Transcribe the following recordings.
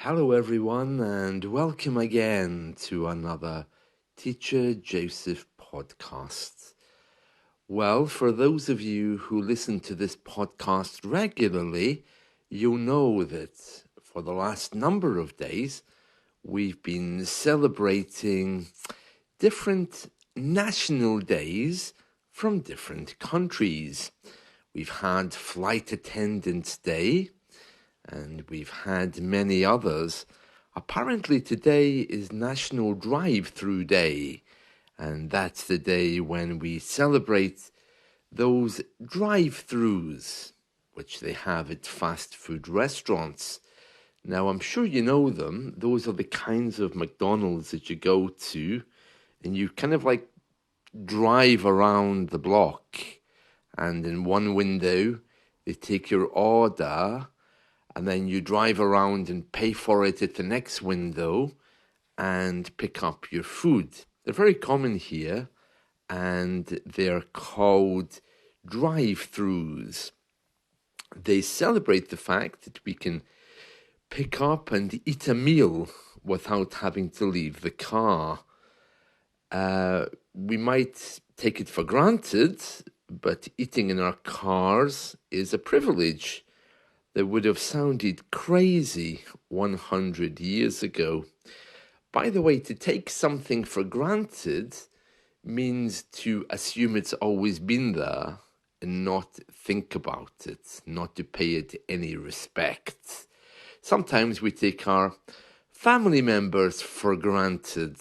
Hello, everyone, and welcome again to another Teacher Joseph podcast. Well, for those of you who listen to this podcast regularly, you'll know that for the last number of days, we've been celebrating different national days from different countries. We've had Flight Attendants Day, and we've had many others. Apparently today is National Drive-Through Day, and that's the day when we celebrate those drive-throughs which they have at fast food restaurants. Now, I'm sure you know them. Those are the kinds of McDonald's that you go to, and you kind of like drive around the block, and in one window, they take your order, and then you drive around and pay for it at the next window and pick up your food. They're very common here, and they're called drive-throughs. They celebrate the fact that we can pick up and eat a meal without having to leave the car. We might take it for granted, but eating in our cars is a privilege that would have sounded crazy 100 years ago. By the way, to take something for granted means to assume it's always been there and not think about it, not to pay it any respect. Sometimes we take our family members for granted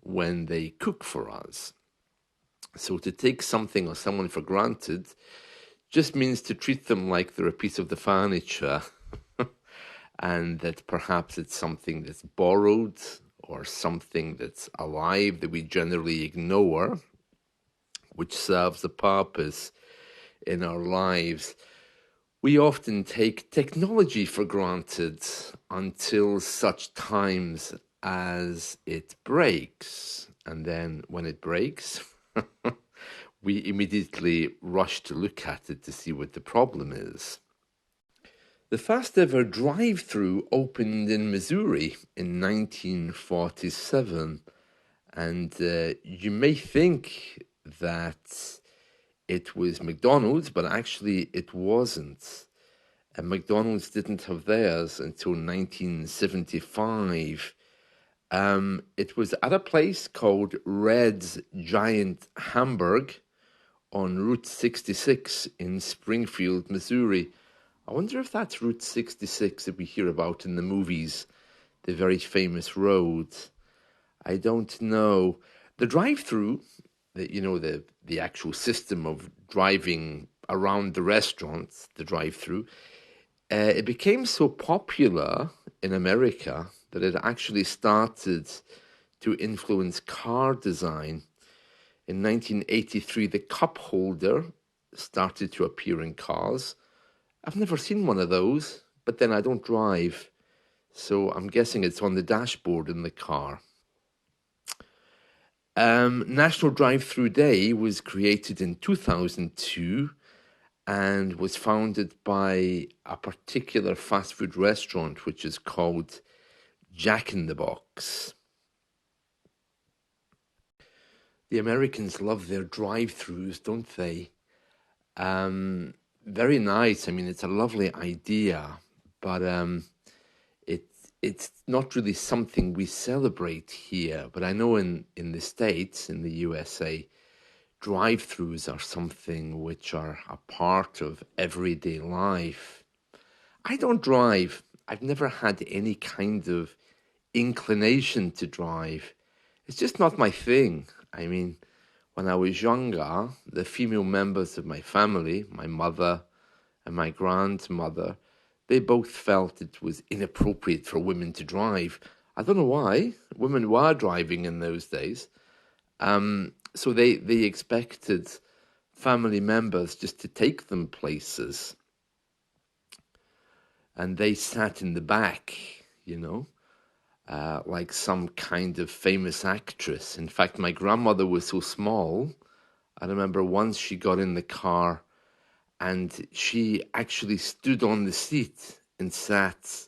when they cook for us. So to take something or someone for granted just means to treat them like they're a piece of the furniture and that perhaps it's something that's borrowed or something that's alive that we generally ignore, which serves a purpose in our lives. We often take technology for granted until such times as it breaks. And then when it breaks, we immediately rush to look at it to see what the problem is. The first ever drive-through opened in Missouri in 1947, and you may think that it was McDonald's, but actually it wasn't. And McDonald's didn't have theirs until 1975. It was at a place called Red's Giant Hamburg on Route 66 in Springfield, Missouri. I wonder if that's Route 66 that we hear about in the movies, the very famous road. I don't know. The drive-through, the actual system of driving around the restaurant, the drive-through, it became so popular in America that it actually started to influence car design. In 1983, the cup holder started to appear in cars. I've never seen one of those, but then I don't drive, so I'm guessing it's on the dashboard in the car. National Drive-Through Day was created in 2002 and was founded by a particular fast food restaurant which is called Jack in the Box. The Americans love their drive-throughs, don't they? Very nice. I mean, it's a lovely idea, but it's not really something we celebrate here. But I know in the States, in the USA, drive-throughs are something which are a part of everyday life. I don't drive. I've never had any kind of inclination to drive. It's just not my thing. I mean, when I was younger, the female members of my family, my mother and my grandmother, they both felt it was inappropriate for women to drive. I don't know why. Women were driving in those days. So they expected family members just to take them places. And they sat in the back, like some kind of famous actress. In fact, my grandmother was so small, I remember once she got in the car and she actually stood on the seat and sat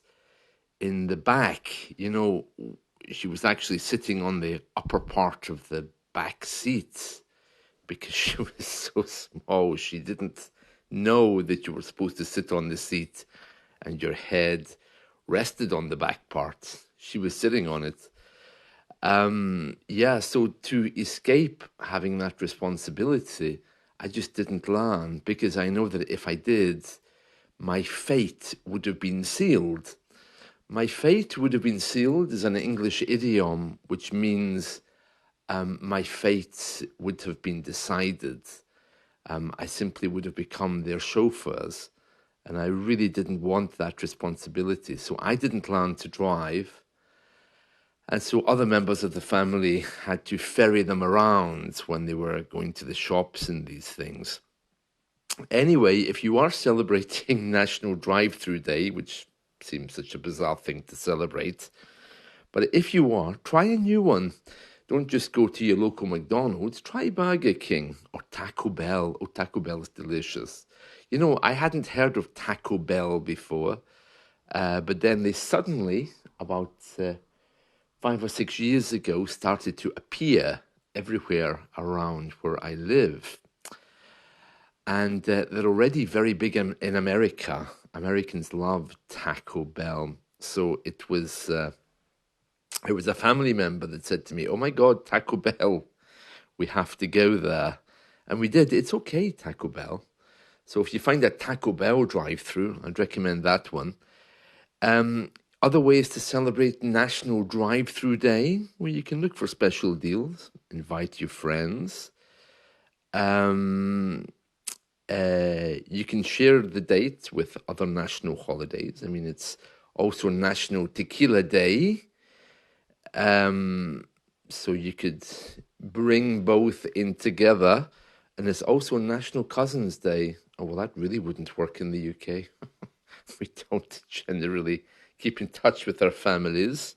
in the back. She was actually sitting on the upper part of the back seat because she was so small. She didn't know that you were supposed to sit on the seat and your head rested on the back part. She was sitting on it. So to escape having that responsibility, I just didn't learn, because I know that if I did, my fate would have been sealed. My fate would have been sealed is an English idiom which means my fate would have been decided. I simply would have become their chauffeurs, and I really didn't want that responsibility. So I didn't learn to drive. And so other members of the family had to ferry them around when they were going to the shops and these things. Anyway, if you are celebrating National Drive-Through Day, which seems such a bizarre thing to celebrate, but if you are, try a new one. Don't just go to your local McDonald's. Try Burger King or Taco Bell. Oh, Taco Bell is delicious. I hadn't heard of Taco Bell before, but then they suddenly, about 5 or 6 years ago, started to appear everywhere around where I live. And they're already very big in America. Americans love Taco Bell. So it was a family member that said to me, "Oh my God, Taco Bell, we have to go there." And we did. It's okay, Taco Bell. So if you find a Taco Bell drive-through, I'd recommend that one. Other ways to celebrate National Drive-Through Day, where you can look for special deals, invite your friends. You can share the date with other national holidays. I mean, it's also National Tequila Day. So you could bring both in together. And it's also National Cousins Day. Oh, well, that really wouldn't work in the UK. We don't generally keep in touch with our families.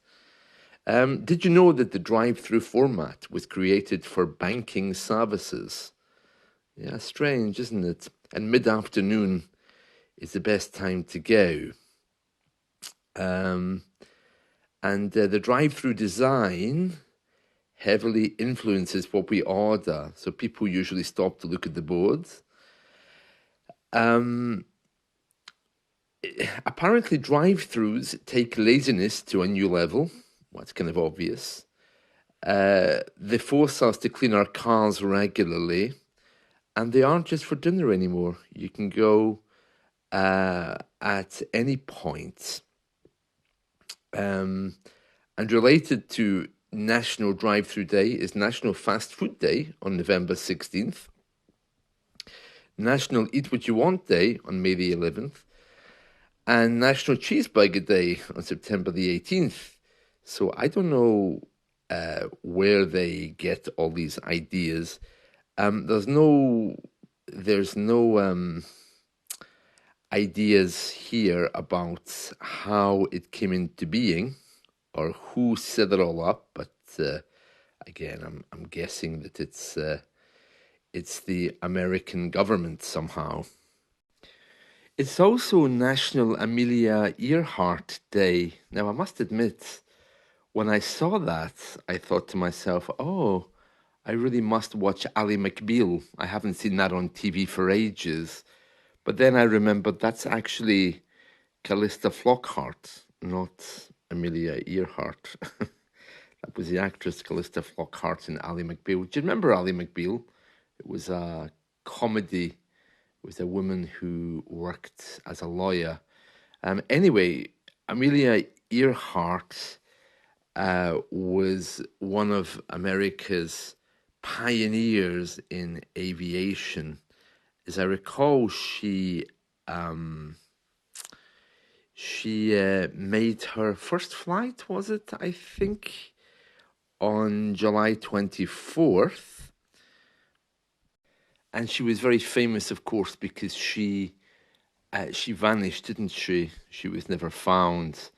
Did you know that the drive-through format was created for banking services? Yeah, strange, isn't it? And mid-afternoon is the best time to go. And the drive-through design heavily influences what we order. So people usually stop to look at the boards. Apparently, drive-throughs take laziness to a new level. Well, it's kind of obvious. They force us to clean our cars regularly. And they aren't just for dinner anymore. You can go at any point. And related to National Drive-Through Day is National Fast Food Day on November 16th. National Eat What You Want Day on May the 11th. And National Cheeseburger Day on September the 18th. So I don't know where they get all these ideas. There's no ideas here about how it came into being or who set it all up, but again, I'm guessing that it's the American government somehow. It's also National Amelia Earhart Day. Now, I must admit, when I saw that, I thought to myself, oh, I really must watch Ally McBeal. I haven't seen that on TV for ages. But then I remembered that's actually Callista Flockhart, not Amelia Earhart. That was the actress Callista Flockhart in Ally McBeal. Do you remember Ally McBeal? It was a comedy with a woman who worked as a lawyer. Anyway, Amelia Earhart was one of America's pioneers in aviation. As I recall, she made her first flight, was it? I think on July 24th. And she was very famous, of course, because she vanished, didn't she? She was never found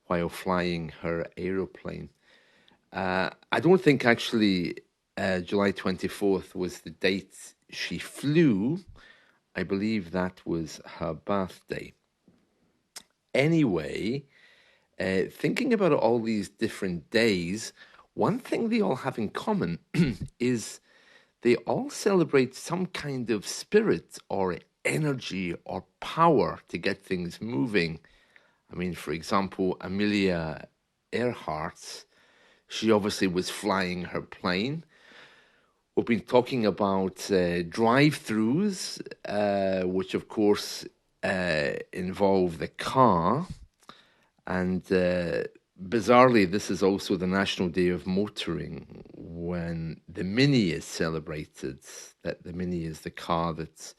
while flying her aeroplane. I don't think actually July 24th was the date she flew. I believe that was her birthday. Anyway, Thinking about all these different days, one thing they all have in common is they all celebrate some kind of spirit or energy or power to get things moving. I mean, for example, Amelia Earhart, she obviously was flying her plane. We've been talking about drive-throughs, which of course involve the car. And bizarrely, this is also the National Day of Motoring when the Mini is celebrated. That the Mini is the car that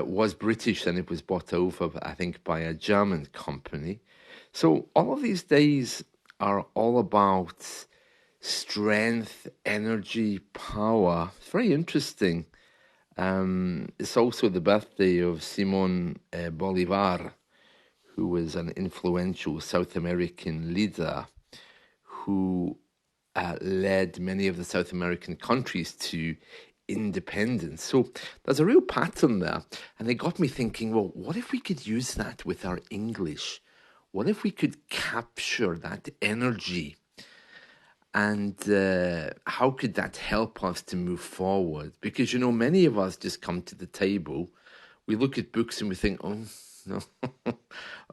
was British and it was bought over, I think, by a German company. So all of these days are all about strength, energy, power. It's very interesting. It's also the birthday of Simon Bolivar, who was an influential South American leader who led many of the South American countries to independence. So there's a real pattern there. And it got me thinking, well, what if we could use that with our English? What if we could capture that energy? And how could that help us to move forward? Because, many of us just come to the table, we look at books and we think, oh, no,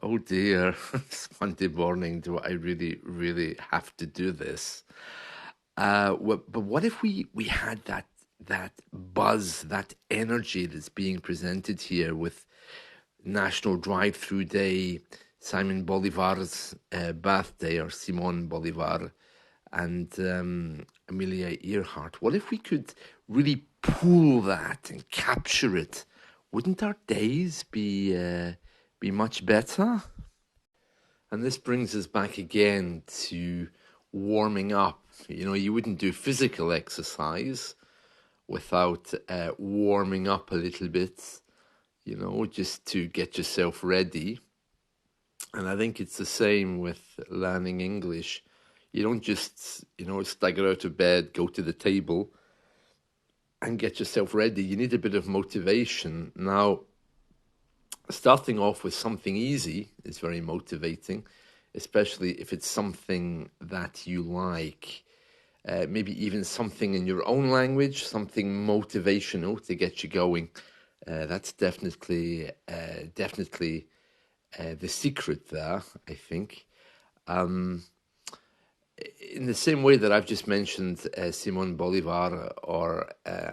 oh dear, it's Monday morning. Do I really, really have to do this? But what if we had that buzz, that energy that's being presented here with National Drive-Through Day, Simon Bolivar's birthday, or Simon Bolivar, and Amelia Earhart? What if we could really pull that and capture it? Wouldn't our days be much better? And this brings us back again to warming up. You wouldn't do physical exercise without warming up a little bit, just to get yourself ready. And I think it's the same with learning English. You don't just, stagger out of bed, go to the table and get yourself ready. You need a bit of motivation. Now, starting off with something easy is very motivating, especially if it's something that you like. Maybe even something in your own language, something motivational to get you going. That's definitely the secret there, I think. In the same way that I've just mentioned Simon Bolivar or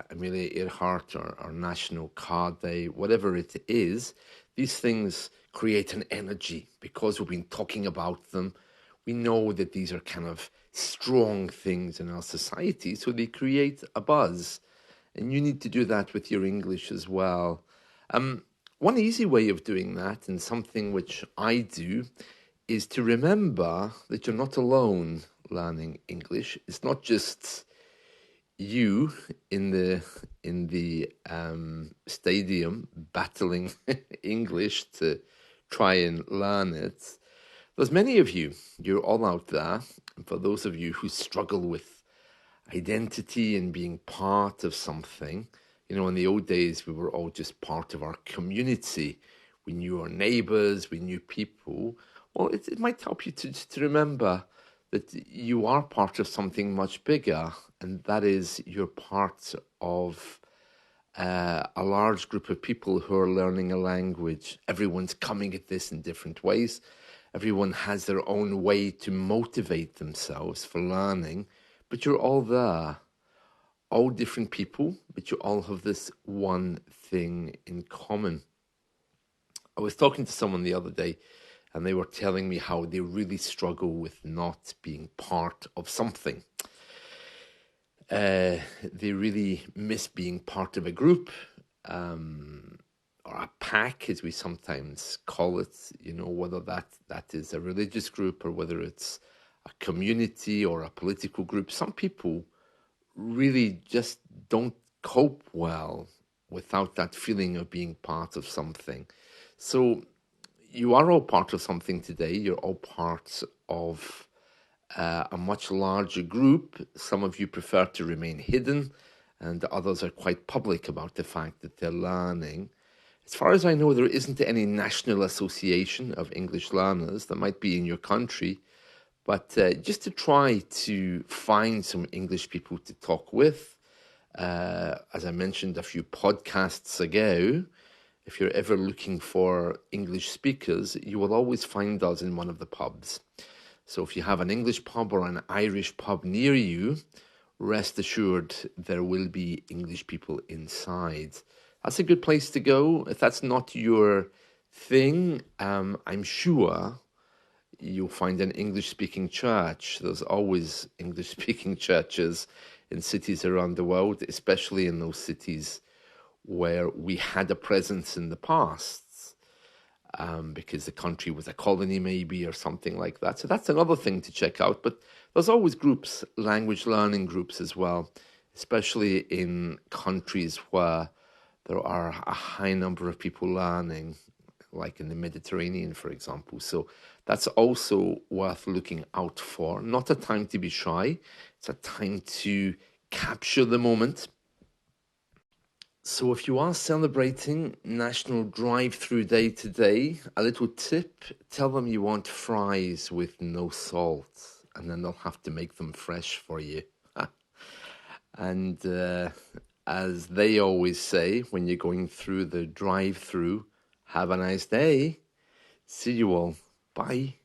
Amelia Earhart or National Car Day, whatever it is, these things create an energy because we've been talking about them. We know that these are kind of strong things in our society, so they create a buzz. And you need to do that with your English as well. One easy way of doing that, and something which I do, is to remember that you're not alone learning English. It's not just you in the stadium battling English to try and learn it. There's many of you. You're all out there. And for those of you who struggle with identity and being part of something, in the old days, we were all just part of our community. We knew our neighbors, we knew people. Well, it might help you to remember that you are part of something much bigger, and that is you're part of a large group of people who are learning a language. Everyone's coming at this in different ways. Everyone has their own way to motivate themselves for learning, but you're all there. All different people, but you all have this one thing in common. I was talking to someone the other day, and they were telling me how they really struggle with not being part of something. They really miss being part of a group, or a pack, as we sometimes call it, whether that is a religious group or whether it's a community or a political group. Some people really just don't cope well without that feeling of being part of something. So you are all part of something today. You're all part of a much larger group. Some of you prefer to remain hidden, and others are quite public about the fact that they're learning. As far as I know, there isn't any national association of English learners. There might be in your country, but just to try to find some English people to talk with. As I mentioned a few podcasts ago, if you're ever looking for English speakers, you will always find us in one of the pubs. So if you have an English pub or an Irish pub near you, rest assured there will be English people inside. That's a good place to go. If that's not your thing, I'm sure you'll find an English-speaking church. There's always English-speaking churches in cities around the world, especially in those cities where we had a presence in the past, because the country was a colony maybe or something like that. So that's another thing to check out. But there's always groups, language learning groups as well, especially in countries where there are a high number of people learning, like in the Mediterranean, for example. So that's also worth looking out for. Not a time to be shy. It's a time to capture the moment. So if you are celebrating National Drive-Through Day today, a little tip, tell them you want fries with no salt, and then they'll have to make them fresh for you. And as they always say, when you're going through the drive-through, have a nice day. See you all. Bye.